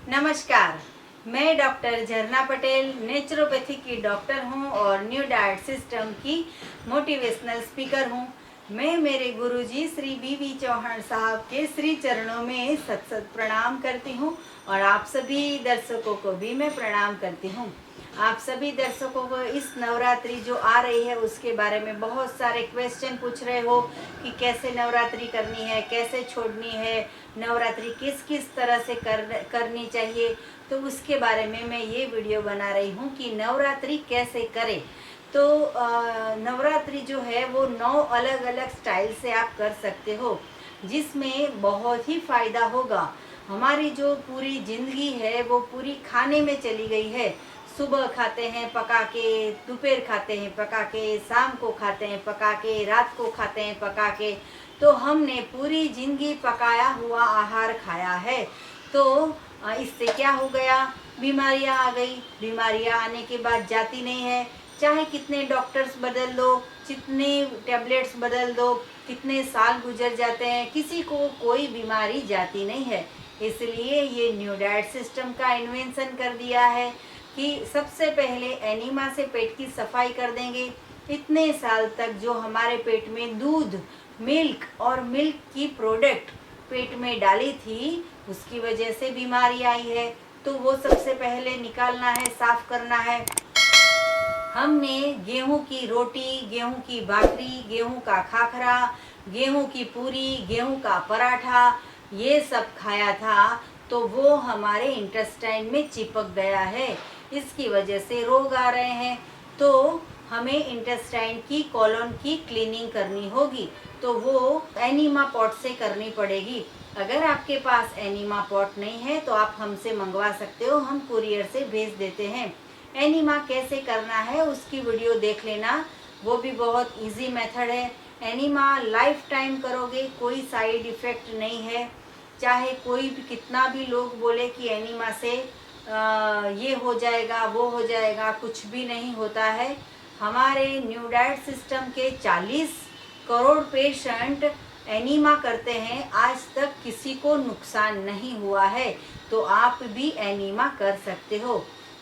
नमस्कार। मैं डॉक्टर झरना पटेल नेचुरोपैथी की डॉक्टर हूं और न्यू डाइट सिस्टम की मोटिवेशनल स्पीकर हूं। मैं मेरे गुरुजी श्री बीवी चौहान साहब के श्री चरणों में सत सत प्रणाम करती हूं और आप सभी दर्शकों को भी मैं प्रणाम करती हूं। आप सभी दर्शकों को इस नवरात्रि जो आ रही है उसके बारे में बहुत सारे क्वेश्चन पूछ रहे हो कि कैसे नवरात्रि करनी है, कैसे छोड़नी है, नवरात्रि किस किस तरह से करनी चाहिए। तो उसके बारे में मैं ये वीडियो बना रही हूँ कि नवरात्रि कैसे करें। तो नवरात्रि जो है वो 9 अलग अलग स्टाइल से आप कर सकते हो, जिसमें बहुत ही फ़ायदा होगा। हमारी जो पूरी ज़िंदगी है वो पूरी खाने में चली गई है। सुबह खाते हैं पका के, दोपहर खाते हैं पका के, शाम को खाते हैं पका के, रात को खाते हैं पका के। तो हमने पूरी ज़िंदगी पकाया हुआ आहार खाया है। तो इससे क्या हो गया, बीमारियां आ गई। बीमारियां आने के बाद जाती नहीं है, चाहे कितने डॉक्टर्स बदल दो, कितने टैबलेट्स बदल दो, कितने साल गुजर जाते हैं, किसी को कोई बीमारी जाती नहीं है। इसलिए ये न्यू डाइट सिस्टम का इन्वेंशन कर दिया है कि सबसे पहले एनीमा से पेट की सफाई कर देंगे। इतने साल तक जो हमारे पेट में दूध, मिल्क और मिल्क की प्रोडक्ट पेट में डाली थी, उसकी वजह से बीमारी आई है। तो वो सबसे पहले निकालना है, साफ करना है। हमने गेहूं की रोटी, गेहूं की भाकरी, गेहूं का खाखरा, गेहूं की पूरी, गेहूं का पराठा, ये सब खाया था। तो वो हमारे इंटेस्टाइन में चिपक गया है, इसकी वजह से रोग आ रहे हैं। तो हमें इंटेस्टाइन की, कॉलोन की क्लीनिंग करनी होगी। तो वो एनीमा पॉट से करनी पड़ेगी। अगर आपके पास एनीमा पॉट नहीं है तो आप हमसे मंगवा सकते हो, हम कुरियर से भेज देते हैं। एनीमा कैसे करना है उसकी वीडियो देख लेना, वो भी बहुत इजी मेथड है। एनीमा लाइफ टाइम करोगे, कोई साइड इफ़ेक्ट नहीं है। चाहे कोई भी कितना भी लोग बोले कि एनीमा से ये हो जाएगा, वो हो जाएगा, कुछ भी नहीं होता है। हमारे न्यू डाइट सिस्टम के 40 करोड़ पेशेंट एनीमा करते हैं, आज तक किसी को नुकसान नहीं हुआ है। तो आप भी एनीमा कर सकते हो।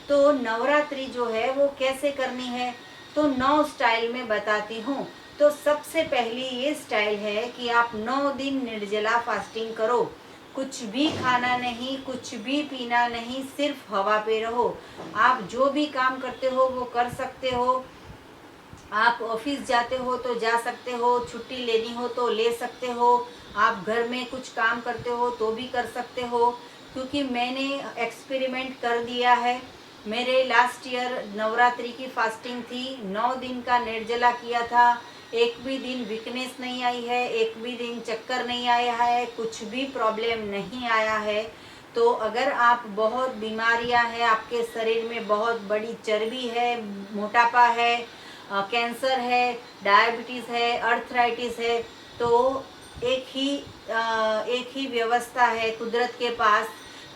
तो नवरात्रि जो है वो कैसे करनी है, तो 9 स्टाइल में बताती हूँ। तो सबसे पहली ये स्टाइल है कि आप 9 दिन निर्जला फास्टिंग करो। कुछ भी खाना नहीं, कुछ भी पीना नहीं, सिर्फ हवा पे रहो। आप जो भी काम करते हो वो कर सकते हो। आप ऑफिस जाते हो तो जा सकते हो, छुट्टी लेनी हो तो ले सकते हो, आप घर में कुछ काम करते हो तो भी कर सकते हो। क्योंकि मैंने एक्सपेरिमेंट कर दिया है। मेरे लास्ट ईयर नवरात्रि की फास्टिंग थी, 9 दिन का निर्जला किया था। एक भी दिन वीकनेस नहीं आई है, एक भी दिन चक्कर नहीं आया है, कुछ भी प्रॉब्लम नहीं आया है। तो अगर आप बहुत बीमारियां हैं, आपके शरीर में बहुत बड़ी चर्बी है, मोटापा है, कैंसर है, डायबिटीज़ है, अर्थराइटिस है, तो एक ही व्यवस्था है कुदरत के पास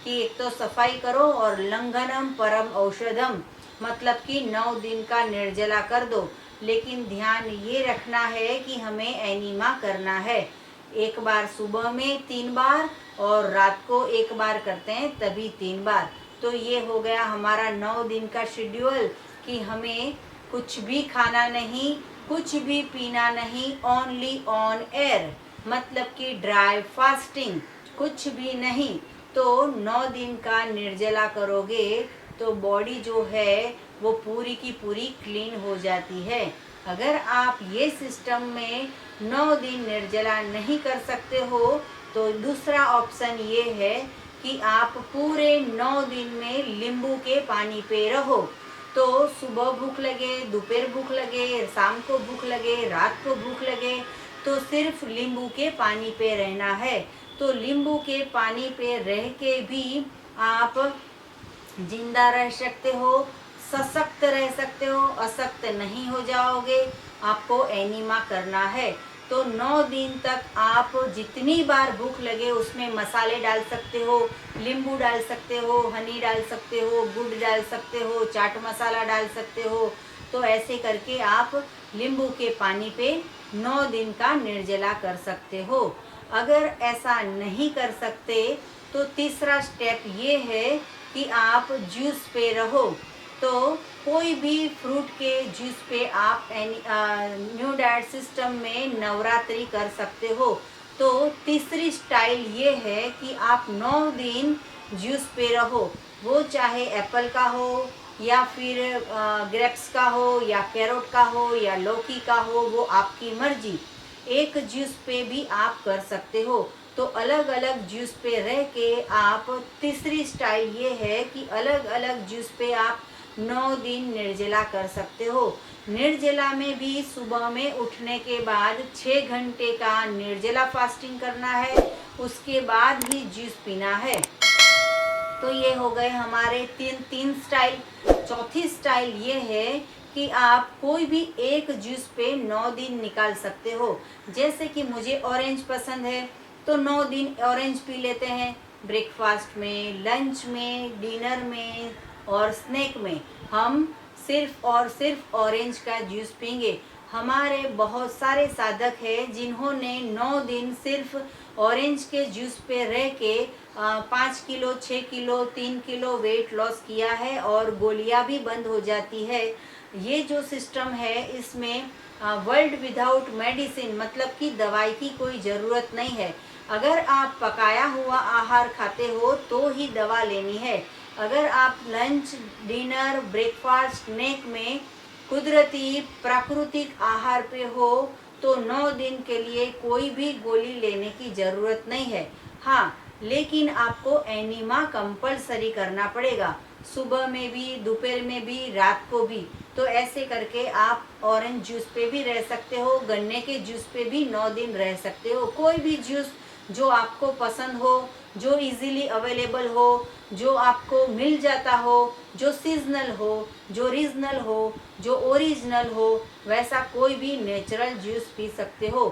कि एक तो सफाई करो और लंघनम परम औषधम, मतलब कि 9 दिन का निर्जला कर दो। लेकिन ध्यान ये रखना है कि हमें एनीमा करना है। एक बार सुबह में 3 बार और रात को 1 बार करते हैं, तभी 3 बार। तो ये हो गया हमारा 9 दिन का शेड्यूल कि हमें कुछ भी खाना नहीं, कुछ भी पीना नहीं, ओनली ऑन एयर, मतलब कि ड्राई फास्टिंग, कुछ भी नहीं। तो 9 दिन का निर्जला करोगे तो बॉडी जो है वो पूरी की पूरी क्लीन हो जाती है। अगर आप ये सिस्टम में 9 दिन निर्जला नहीं कर सकते हो तो दूसरा ऑप्शन ये है कि आप पूरे 9 दिन में नींबू के पानी पे रहो। तो सुबह भूख लगे, दोपहर भूख लगे, शाम को भूख लगे, रात को भूख लगे, तो सिर्फ नींबू के पानी पे रहना है। तो नींबू के पानी पे रह के भी आप जिंदा रह सकते हो, सशक्त रह सकते हो, अशक्त नहीं हो जाओगे। आपको एनीमा करना है। तो 9 दिन तक आप जितनी बार भूख लगे उसमें मसाले डाल सकते हो, नींबू डाल सकते हो, हनी डाल सकते हो, गुड़ डाल सकते हो, चाट मसाला डाल सकते हो। तो ऐसे करके आप नींबू के पानी पे 9 दिन का निर्जला कर सकते हो। अगर ऐसा नहीं कर सकते तो तीसरा स्टेप ये है कि आप जूस पे रहो। तो कोई भी फ्रूट के जूस पे आप न्यू डाइट सिस्टम में नवरात्रि कर सकते हो। तो तीसरी स्टाइल ये है कि आप 9 दिन जूस पे रहो, वो चाहे एप्पल का हो या फिर ग्रेप्स का हो या कैरोट का हो या लौकी का हो, वो आपकी मर्जी। एक जूस पे भी आप कर सकते हो। तो अलग अलग जूस पे रह के आप, तीसरी स्टाइल ये है कि अलग अलग जूस पे आप 9 दिन निर्जला कर सकते हो। निर्जला में भी सुबह में उठने के बाद 6 घंटे का निर्जला फास्टिंग करना है, उसके बाद ही जूस पीना है। तो ये हो गए हमारे तीन स्टाइल। चौथी स्टाइल ये है कि आप कोई भी एक जूस पे 9 दिन निकाल सकते हो। जैसे कि मुझे ऑरेंज पसंद है तो 9 दिन ऑरेंज पी लेते हैं। ब्रेकफास्ट में, लंच में, डिनर में और स्नैक में हम सिर्फ और सिर्फ ऑरेंज का जूस पीएंगे। हमारे बहुत सारे साधक हैं जिन्होंने 9 दिन सिर्फ ऑरेंज के जूस पे रह के 5 kilo, 6 kilo, 3 kilo weight loss किया है और गोलियां भी बंद हो जाती है। ये जो सिस्टम है इसमें वर्ल्ड विदाउट मेडिसिन, मतलब कि दवाई की कोई ज़रूरत नहीं है। अगर आप पकाया हुआ आहार खाते हो तो ही दवा लेनी है। अगर आप लंच, डिनर, ब्रेकफास्ट, स्नैक में कुदरती प्राकृतिक आहार पे हो तो 9 दिन के लिए कोई भी गोली लेने की ज़रूरत नहीं है। हाँ, लेकिन आपको एनिमा कंपलसरी करना पड़ेगा, सुबह में भी, दोपहर में भी, रात को भी। तो ऐसे करके आप ऑरेंज जूस पे भी रह सकते हो, गन्ने के जूस पे भी 9 दिन रह सकते हो। कोई भी जूस जो आपको पसंद हो, जो इजीली अवेलेबल हो, जो आपको मिल जाता हो, जो सीजनल हो, जो रीजनल हो, जो ओरिजिनल हो, वैसा कोई भी नेचुरल जूस पी सकते हो।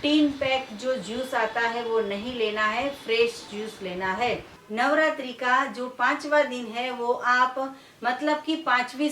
टीन पैक जो जूस आता है वो नहीं लेना है, फ्रेश जूस लेना है। नवरात्रि का जो 5वां दिन है वो आप, मतलब कि 5वीं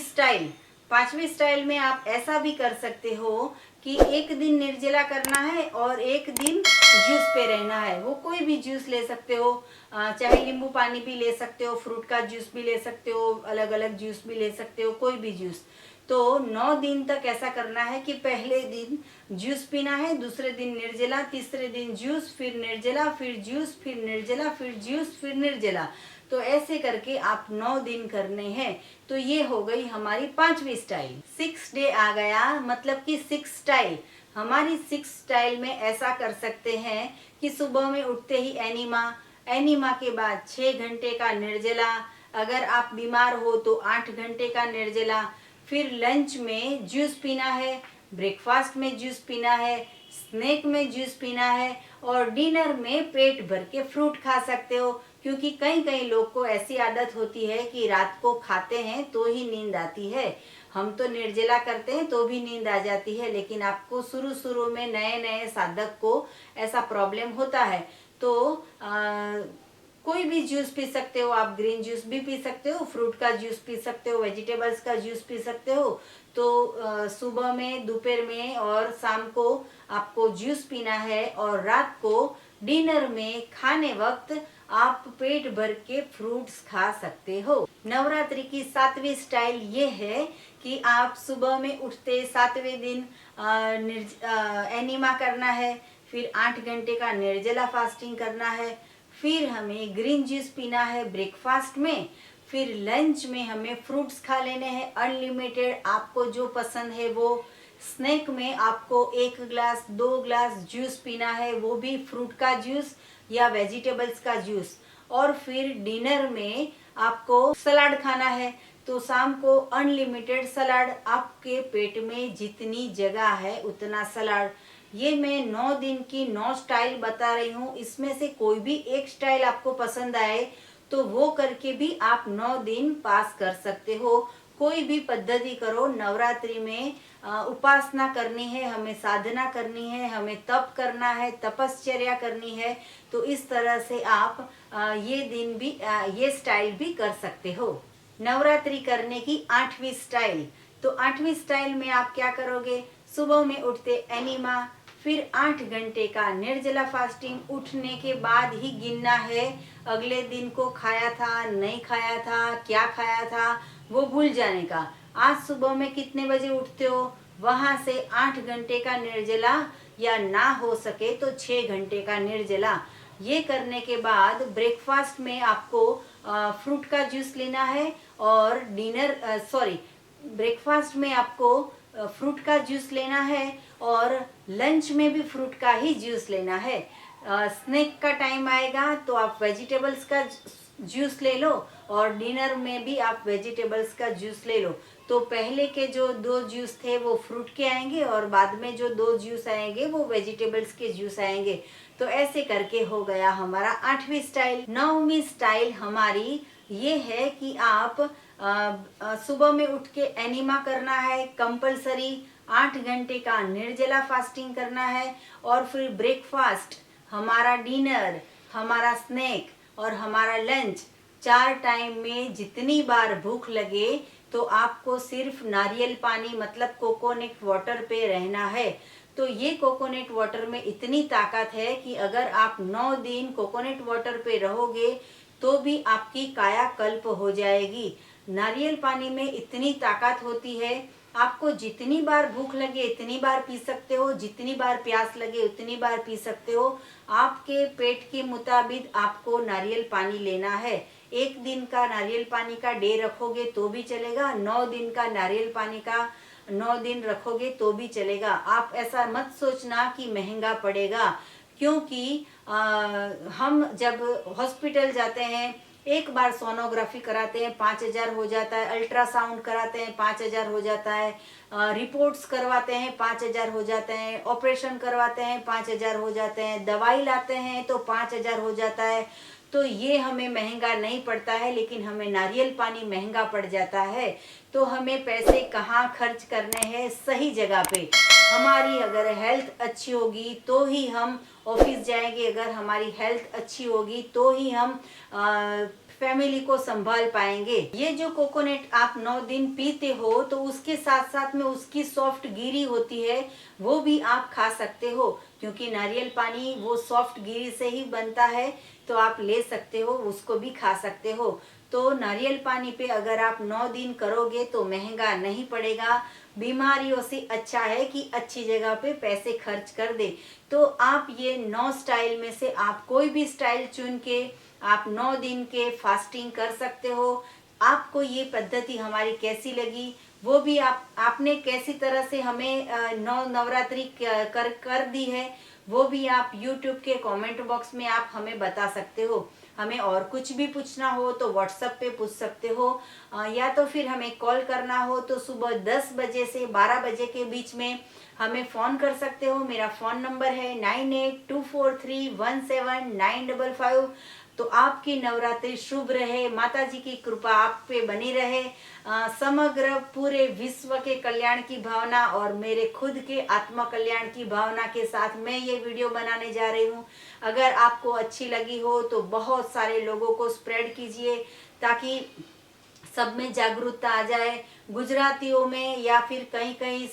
स्टाइल में आप ऐसा भी कर सकते हो कि एक दिन निर्जला करना है और एक दिन जूस पे रहना है। वो कोई भी जूस ले सकते हो, चाहे नींबू पानी भी ले सकते हो, फ्रूट का जूस भी ले सकते हो, अलग अलग जूस भी ले सकते हो, कोई भी जूस। तो 9 दिन तक ऐसा करना है कि पहले दिन जूस पीना है, दूसरे दिन निर्जला, तीसरे दिन जूस, फिर निर्जला, फिर जूस, फिर निर्जला, फिर जूस, फिर निर्जला। तो ऐसे करके आप 9 दिन करने हैं। तो ये हो गई हमारी 5वीं स्टाइल। 6 डे आ गया, मतलब कि 6 स्टाइल। हमारी 6 स्टाइल में ऐसा कर सकते हैं कि सुबह में उठते ही एनिमा के बाद 6 घंटे का निर्जला, अगर आप बीमार हो तो 8 घंटे का निर्जला, फिर लंच में जूस पीना है, ब्रेकफास्ट में जूस पीना है, स्नैक में जूस पीना है और डिनर में पेट भर के फ्रूट खा सकते हो। क्योंकि कई लोग को ऐसी आदत होती है कि रात को खाते हैं तो ही नींद आती है। हम तो निर्जला करते हैं तो भी नींद आ जाती है, लेकिन आपको शुरू में नए साधक को ऐसा प्रॉब्लम होता है। तो कोई भी जूस पी सकते हो आप, ग्रीन जूस भी पी सकते हो, फ्रूट का जूस पी सकते हो, वेजिटेबल्स का जूस पी सकते हो। तो सुबह में, दोपहर में और शाम को आपको जूस पीना है और रात को डिनर में खाने वक्त आप पेट भर के फ्रूट्स खा सकते हो। नवरात्रि की 7वीं स्टाइल ये है कि आप सुबह में उठते 7वें दिन एनिमा करना है, फिर 8 घंटे का निर्जला फास्टिंग करना है, फिर हमें ग्रीन जूस पीना है ब्रेकफास्ट में, फिर लंच में हमें फ्रूट्स खा लेने हैं अनलिमिटेड, आपको जो पसंद है वो। स्नैक में आपको 1 ग्लास 2 ग्लास जूस पीना है, वो भी फ्रूट का जूस या वेजिटेबल्स का जूस। और फिर डिनर में आपको सलाद खाना है, तो शाम को अनलिमिटेड सलाद, आपके पेट में जितनी जगह है उतना सलाद। ये मैं 9 दिन की 9 स्टाइल बता रही हूँ, इसमें से कोई भी एक स्टाइल आपको पसंद आए तो वो करके भी आप 9 दिन पास कर सकते हो। कोई भी पद्धति करो, नवरात्रि में उपासना करनी है, हमें साधना करनी है, हमें तप करना है, तपश्चर्या करनी है। तो इस तरह से आप ये दिन भी, ये स्टाइल भी कर सकते हो। नवरात्रि करने की 8वीं स्टाइल। तो 8वीं स्टाइल में आप क्या करोगे, सुबह में उठते एनिमा, फिर 8 घंटे का निर्जला फास्टिंग उठने के बाद ही गिनना है। अगले दिन को खाया था, नहीं खाया था, क्या खाया था, वो भूल जाने का। आज सुबह में कितने बजे उठते हो, वहां से 8 घंटे का निर्जला, या ना हो सके तो 6 घंटे का निर्जला। ये करने के बाद ब्रेकफास्ट में आपको फ्रूट का जूस लेना है, और ब्रेकफास्ट में आपको फ्रूट का जूस लेना है, और लंच में भी फ्रूट का ही जूस लेना है। स्नैक का टाइम आएगा तो आप वेजिटेबल्स का जूस ले लो, और डिनर में भी आप वेजिटेबल्स का जूस ले लो। तो पहले के जो 2 जूस थे वो फ्रूट के आएंगे, और बाद में जो 2 जूस आएंगे वो वेजिटेबल्स के जूस आएंगे। तो ऐसे करके हो गया हमारा 8वीं स्टाइल। 9वीं स्टाइल हमारी ये है कि आप सुबह में उठ के एनिमा करना है कंपलसरी, 8 घंटे का निर्जला फास्टिंग करना है, और फिर ब्रेकफास्ट, हमारा डिनर, हमारा स्नैक और हमारा लंच, 4 टाइम में जितनी बार भूख लगे तो आपको सिर्फ नारियल पानी मतलब कोकोनट वाटर पे रहना है। तो ये कोकोनट वाटर में इतनी ताकत है कि अगर आप 9 दिन कोकोनट वाटर पे रहोगे तो भी आपकी कायाकल्प हो जाएगी। नारियल पानी में इतनी ताकत होती है, आपको जितनी बार भूख लगे इतनी बार पी सकते हो, जितनी बार प्यास लगे उतनी बार पी सकते हो। आपके पेट के मुताबिक आपको नारियल पानी लेना है। 1 दिन का नारियल पानी का डे रखोगे तो भी चलेगा, 9 दिन का नारियल पानी का 9 दिन रखोगे तो भी चलेगा। आप ऐसा मत सोचना कि महंगा पड़ेगा, क्योंकि हम जब हॉस्पिटल जाते हैं, एक बार सोनोग्राफी कराते हैं 5,000 हो जाता है, अल्ट्रासाउंड कराते हैं 5,000 हो जाता है, रिपोर्ट्स करवाते हैं 5,000 हो जाते हैं, ऑपरेशन करवाते हैं 5,000 हो जाते हैं, दवाई लाते हैं तो 5,000 हो जाता है। तो ये हमें महंगा नहीं पड़ता है, लेकिन हमें नारियल पानी महंगा पड़ जाता है। तो हमें पैसे कहाँ खर्च करने हैं, सही जगह पे। हमारी अगर हेल्थ अच्छी होगी तो ही हम ऑफिस जाएंगे, अगर हमारी हेल्थ अच्छी होगी तो ही हम फैमिली को संभाल पाएंगे। ये जो कोकोनट आप 9 दिन पीते हो तो उसके साथ साथ में उसकी सॉफ्ट गिरी होती है, वो भी आप खा सकते हो, क्योंकि नारियल पानी वो सॉफ्ट गिरी से ही बनता है। तो आप ले सकते हो, उसको भी खा सकते हो। तो नारियल पानी पे अगर आप 9 दिन करोगे तो महंगा नहीं पड़ेगा। बीमारियों से अच्छा है कि अच्छी जगह पे पैसे खर्च कर दे। तो आप ये 9 स्टाइल में से आप कोई भी स्टाइल चुन के आप 9 दिन के फास्टिंग कर सकते हो। आपको ये पद्धति हमारी कैसी लगी, वो भी आपने कैसी तरह से हमें 9 नवरात्रि कर दी है, वो भी आप YouTube के कमेंट बॉक्स में आप हमें बता सकते हो। हमें और कुछ भी पूछना हो तो व्हाट्सएप पे पूछ सकते हो, या तो फिर हमें कॉल करना हो तो सुबह 10 बजे से 12 बजे के बीच में हमें फ़ोन कर सकते हो। मेरा फ़ोन नंबर है 9824317955। तो आपकी नवरात्रि शुभ रहे, माता जी की कृपा आप पे बनी रहे। समग्र पूरे विश्व के कल्याण की भावना और मेरे खुद के आत्मा कल्याण की भावना के साथ मैं ये वीडियो बनाने जा रही हूँ। अगर आपको अच्छी लगी हो तो बहुत सारे लोगों को स्प्रेड कीजिए, ताकि सब में जागरूकता आ जाए। गुजरातियों में या फिर कहीं कहीं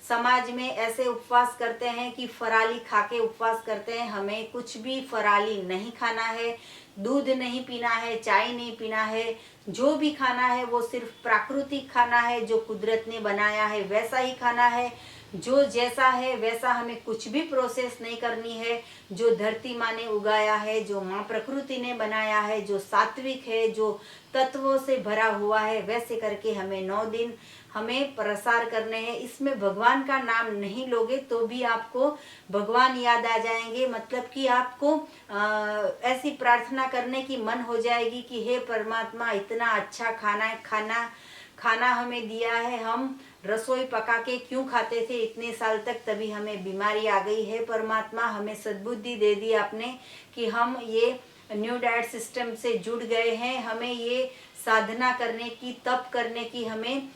समाज में ऐसे उपवास करते हैं कि फराली खा के उपवास करते हैं। हमें कुछ भी फराली नहीं खाना है, दूध नहीं पीना है, चाय नहीं पीना है। जो भी खाना है वो सिर्फ प्राकृतिक खाना है, जो कुदरत ने बनाया है वैसा ही खाना है। जो जैसा है वैसा, हमें कुछ भी प्रोसेस नहीं करनी है। जो धरती माँ ने उगाया है, जो माँ प्रकृति ने बनाया है, जो सात्विक है, जो तत्वों से भरा हुआ है, वैसे करके हमें 9 दिन हमें प्रसार करने हैं। इसमें भगवान का नाम नहीं लोगे तो भी आपको भगवान याद आ जाएंगे। मतलब कि आपको ऐसी प्रार्थना करने की मन हो जाएगी कि हे परमात्मा, इतना अच्छा खाना हमें दिया है, हम रसोई पका के क्यों खाते थे इतने साल तक, तभी हमें बीमारी आ गई है। परमात्मा हमें सद्बुद्धि दे दी आपने कि हम ये न्यू डाइट सिस्टम से जुड़ गए हैं। हमें ये साधना करने की, तप करने की, हमें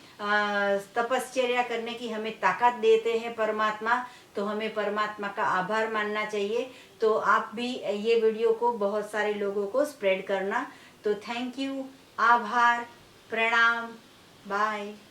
तपश्चर्या करने की हमें ताकत देते हैं परमात्मा। तो हमें परमात्मा का आभार मानना चाहिए। तो आप भी ये वीडियो को बहुत सारे लोगों को स्प्रेड करना। तो थैंक यू, आभार, प्रणाम, बाय।